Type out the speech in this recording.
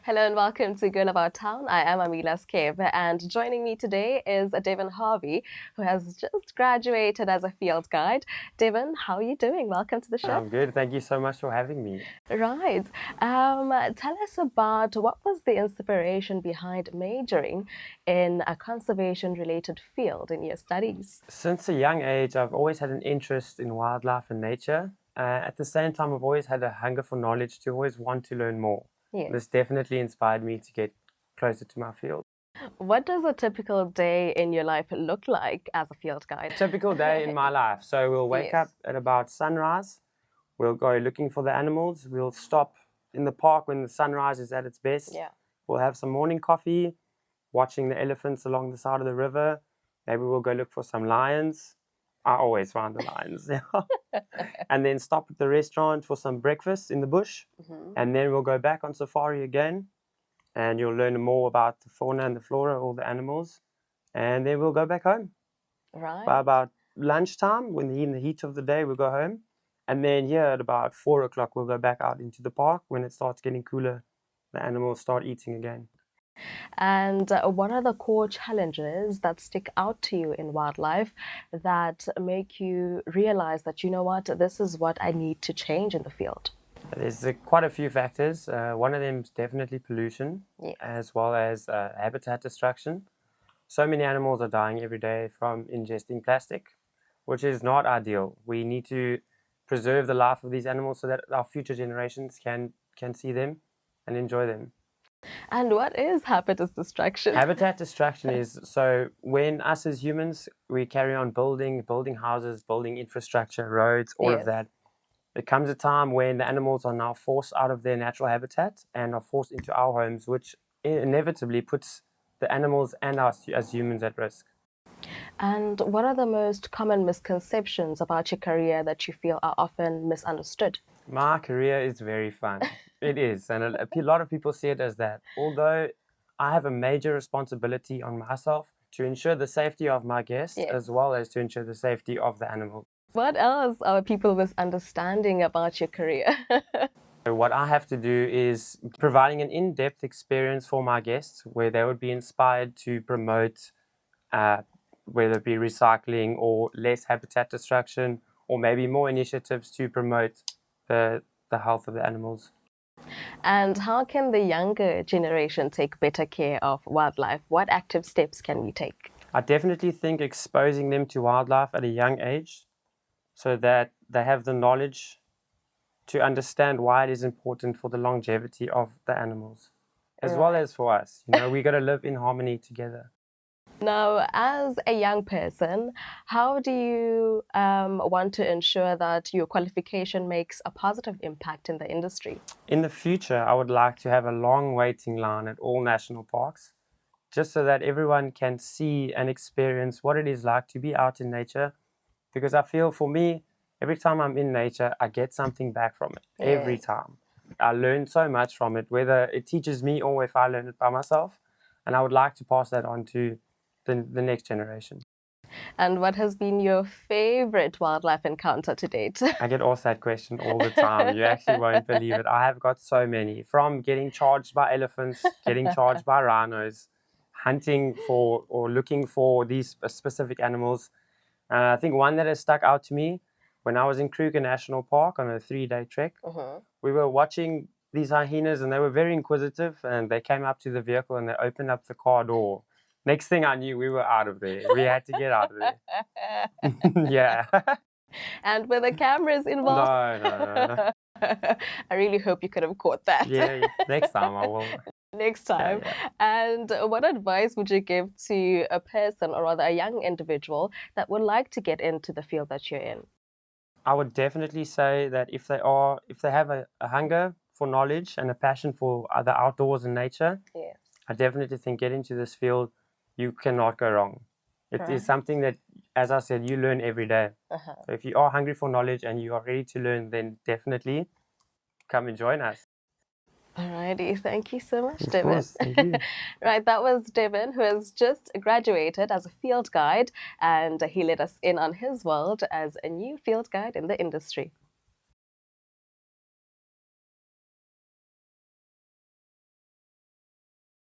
Hello and welcome to Girl About Town. I am Amila Skepe, and joining me today is Devon Harvey, who has just graduated as a field guide. Devon, how are you doing? Welcome to the show. I'm good. Thank you so much for having me. Right. Tell us about what was the inspiration behind majoring in a conservation-related field in your studies? Since a young age, I've always had an interest in wildlife and nature. At the same time, I've always had a hunger for knowledge to always want to learn more. Yes. This definitely inspired me to get closer to my field. What does a typical day in your life look like as a field guide? Typical day in my life. So we'll wake Yes. up at about sunrise. We'll go looking for the animals. We'll stop in the park when the sunrise is at its best. Yeah. We'll have some morning coffee, watching the elephants along the side of the river. Maybe we'll go look for some lions. I always find the lions. And then stop at the restaurant for some breakfast in the bush. Mhm. And then we'll go back on safari again. And you'll learn more about the fauna and the flora, all the animals. And then we'll go back home. Right. By about lunchtime, in the heat of the day, we'll go home. And then here at about 4 o'clock, we'll go back out into the park. When it starts getting cooler, the animals start eating again. And what are the core challenges that stick out to you in wildlife that make you realize that, you know what, this is what I need to change in the field? There's quite a few factors. One of them is definitely pollution, Yes. as well as habitat destruction. So many animals are dying every day from ingesting plastic, which is not ideal. We need to preserve the life of these animals so that our future generations can see them and enjoy them. And what is habitus destruction? Habitat destruction is so when us as humans, we carry on building houses, building infrastructure, roads, all of Yes. that. There comes a time when the animals are now forced out of their natural habitat and are forced into our homes, which inevitably puts the animals and us as humans at risk. And what are the most common misconceptions about your career that you feel are often misunderstood? My career is very fun. It is. And a lot of people see it as that. Although I have a major responsibility on myself to ensure the safety of my guests, Yes. as well as to ensure the safety of the animals. What else are people misunderstanding about your career? So what I have to do is providing an in-depth experience for my guests where they would be inspired to promote whether it be recycling or less habitat destruction, or maybe more initiatives to promote the health of the animals. And how can the younger generation take better care of wildlife? What active steps can we take? I definitely think exposing them to wildlife at a young age so that they have the knowledge to understand why it is important for the longevity of the animals, as well Right. as for us. We got to live in harmony together. Now, as a young person, how do you want to ensure that your qualification makes a positive impact in the industry? In the future, I would like to have a long waiting line at all national parks, just so that everyone can see and experience what it is like to be out in nature. Because I feel for me, every time I'm in nature, I get something back from it. Every Yes. time. I learn so much from it, whether it teaches me or if I learn it by myself. And I would like to pass that on to the next generation. And what has been your favorite wildlife encounter to date? I get asked that question all the time. You actually won't believe it. I have got so many, from getting charged by elephants, getting charged by rhinos, hunting for or looking for these specific animals. I think one that has stuck out to me, when I was in Kruger National Park on a 3-day trek, we were watching these hyenas and they were very inquisitive, and they came up to the vehicle and they opened up the car door. Next thing I knew, we were out of there. We had to get out of there. Yeah. And were the cameras involved? No. I really hope you could have caught that. Yeah, next time I will. Next time. Yeah. And what advice would you give to a person, or rather a young individual, that would like to get into the field that you're in? I would definitely say that if they have a hunger for knowledge and a passion for the outdoors and nature, Yes. I definitely think get into this field, you cannot go wrong. It Right. is something that, as I said, you learn every day. So if you are hungry for knowledge and you are ready to learn, then definitely come and join us. Alrighty, thank you so much, Of Devon. course, thank you. Right, that was Devon, who has just graduated as a field guide, and he let us in on his world as a new field guide in the industry.